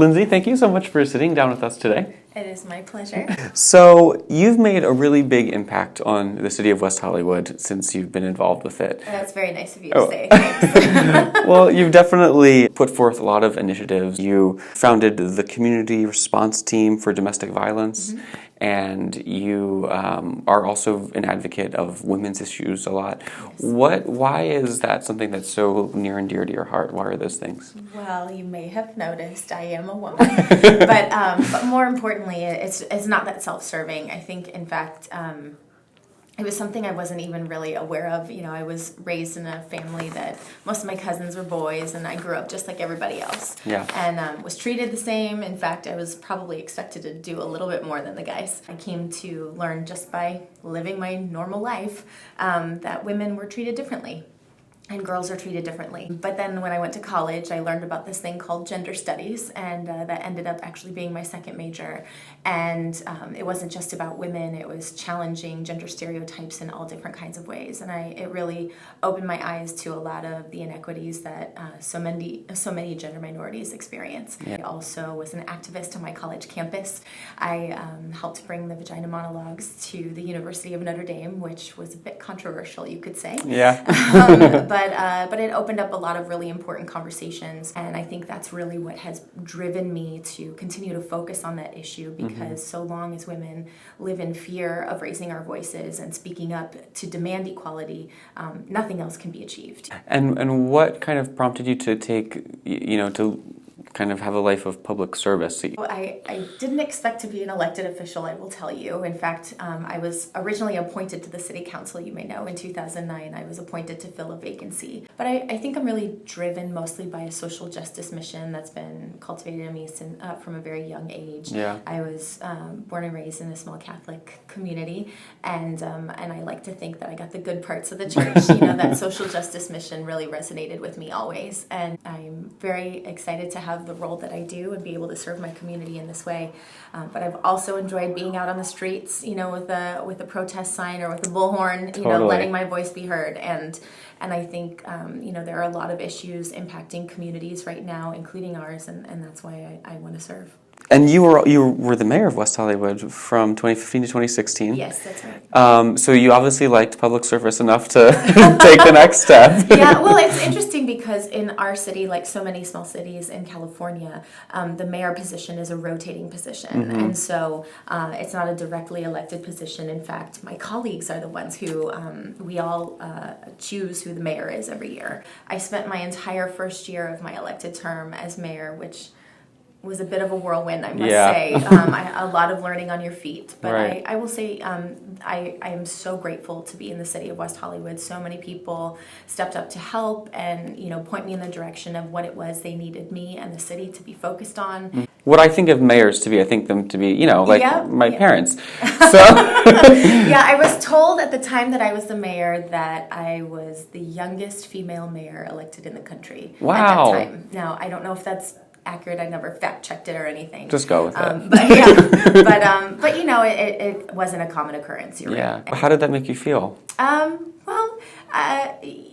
Lindsey, thank you so much for sitting down with us today. It is my pleasure. So, you've made a really big impact on the city of West Hollywood since you've been involved with it. That's very nice of you to say. Thanks. Well, you've definitely put forth a lot of initiatives. You founded the Community Response Team for Domestic Violence, and you are also an advocate of women's issues a lot. Yes. Why is that something that's so near and dear to your heart? What are those things? Well, you may have noticed I am a woman, but more importantly, it's not that self-serving. I think, in fact, it was something I wasn't even really aware of. You know, I was raised in a family that most of my cousins were boys, and I grew up just like everybody else. Yeah. And was treated the same. In fact, I was probably expected to do a little bit more than the guys. I came to learn just by living my normal life that women were treated differently. And girls are treated differently. But then when I went to college, I learned about this thing called gender studies, and that ended up actually being my second major. And it wasn't just about women, it was challenging gender stereotypes in all different kinds of ways. And it really opened my eyes to a lot of the inequities that so many gender minorities experience. Yeah. I also was an activist on my college campus. I helped bring the vagina monologues to the University of Notre Dame, which was a bit controversial, you could say. Yeah. But it opened up a lot of really important conversations, and I think that's really what has driven me to continue to focus on that issue, because so long as women live in fear of raising our voices and speaking up to demand equality, nothing else can be achieved. And what kind of prompted you to to kind of have a life of public service? I didn't expect to be an elected official, I will tell you. In fact, I was originally appointed to the city council, you may know, in 2009. I was appointed to fill a vacancy. But I think I'm really driven mostly by a social justice mission that's been cultivated in me from a very young age. Yeah. I was born and raised in a small Catholic community, and I like to think that I got the good parts of the church. You know, that social justice mission really resonated with me always, and I'm very excited to have the role that I do and be able to serve my community in this way. But I've also enjoyed being out on the streets, you know, with a protest sign or with a bullhorn, you know, letting my voice be heard. And I think, you know, there are a lot of issues impacting communities right now, including ours, and that's why I want to serve. And you were the mayor of West Hollywood from 2015 to 2016. Yes, that's right. So you obviously liked public service enough to take the next step. Yeah, well, it's interesting because in our city, like so many small cities in California, the mayor position is a rotating position. And so it's not a directly elected position. In fact, my colleagues are the ones who, we all choose who the mayor is every year. I spent my entire first year of my elected term as mayor, which was a bit of a whirlwind, I must say. A lot of learning on your feet. But right. I will say I am so grateful to be in the city of West Hollywood. So many people stepped up to help and, you know, point me in the direction of what it was they needed me and the city to be focused on. What I think of mayors to be, I think them to be, you know, like my parents. So Yeah, I was told at the time that I was the mayor that I was the youngest female mayor elected in the country. Wow. At that time. Now, I don't know if that's accurate. I never fact checked it or anything. Just go with it. But yeah, but you know, it wasn't a common occurrence. You're right. How did that make you feel? Well,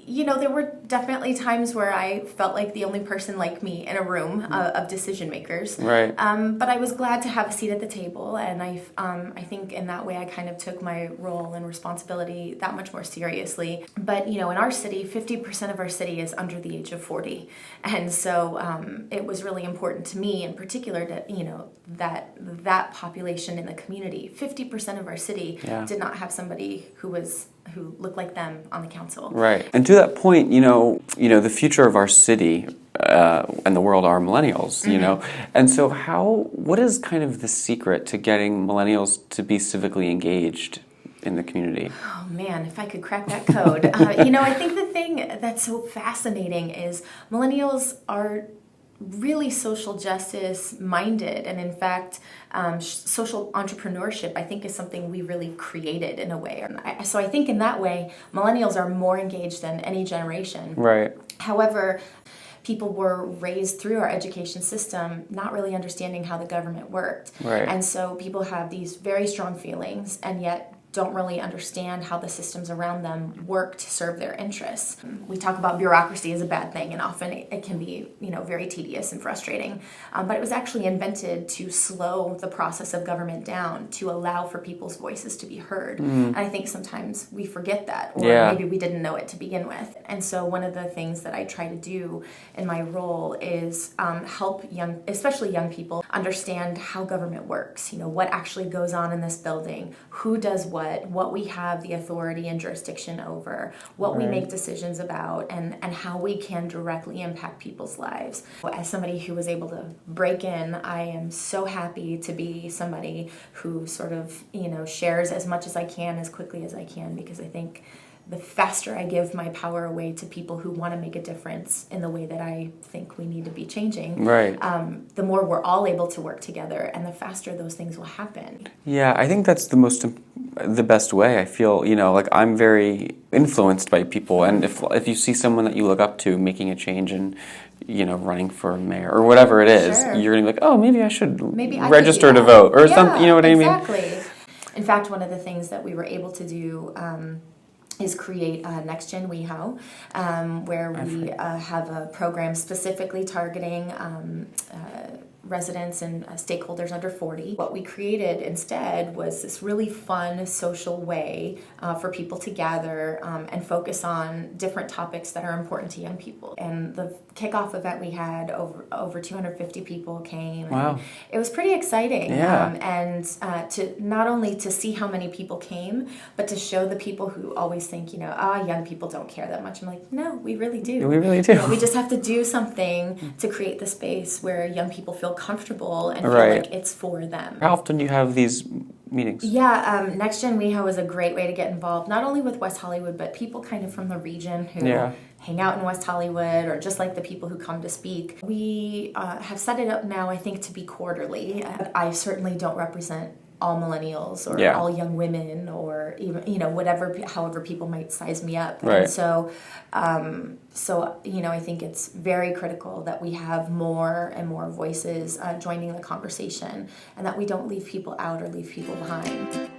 you know, there were definitely times where I felt like the only person like me in a room of decision makers. Right. But I was glad to have a seat at the table, and I think in that way I kind of took my role and responsibility that much more seriously. But you know, in our city, 50% of our city is under the age of 40, and so it was really important to me, in particular, that you know that population in the community, 50% of our city did not have somebody who looked like them on the council. Right. And to that point, you know, the future of our city and the world are millennials, you know. And so what is kind of the secret to getting millennials to be civically engaged in the community? Oh man, if I could crack that code. You know, I think the thing that's so fascinating is millennials are really social justice minded, and in fact social entrepreneurship I think is something we really created in a way. So I think in that way millennials are more engaged than any generation. Right. However, people were raised through our education system not really understanding how the government worked. Right. And so people have these very strong feelings and yet don't really understand how the systems around them work to serve their interests. We talk about bureaucracy as a bad thing, and often it can be, very tedious and frustrating. But it was actually invented to slow the process of government down, to allow for people's voices to be heard. And I think sometimes we forget that, or maybe we didn't know it to begin with. And so one of the things that I try to do in my role is help especially young people, understand how government works. What actually goes on in this building, who does what we have the authority and jurisdiction over, what we make decisions about, and how we can directly impact people's lives. As somebody who was able to break in, I am so happy to be somebody who sort of, shares as much as I can, as quickly as I can, because I think the faster I give my power away to people who want to make a difference in the way that I think we need to be changing, the more we're all able to work together, and the faster those things will happen. Yeah, I think that's the best way. I feel, like I'm very influenced by people, and if you see someone that you look up to making a change and, running for mayor or whatever it is, you're going to be like, oh, maybe I should register to vote or something, you know what I mean? Exactly. In fact, one of the things that we were able to do is create Next Gen WeHo, where we have a program specifically targeting residents and stakeholders under 40. What we created instead was this really fun social way for people to gather and focus on different topics that are important to young people. And the kickoff event we had, over 250 people came. Wow. And it was pretty exciting. Yeah. And to not only to see how many people came, but to show the people who always think, young people don't care that much. I'm like, no, we really do. We really do. We just have to do something to create the space where young people feel comfortable and feel like it's for them. How often do you have these meetings? Yeah, Next Gen WeHo is a great way to get involved, not only with West Hollywood, but people kind of from the region who hang out in West Hollywood, or just like the people who come to speak. We have set it up now, I think, to be quarterly. I certainly don't represent all millennials or all young women, or even however people might size me up. Right. And so I think it's very critical that we have more and more voices joining the conversation, and that we don't leave people out or leave people behind.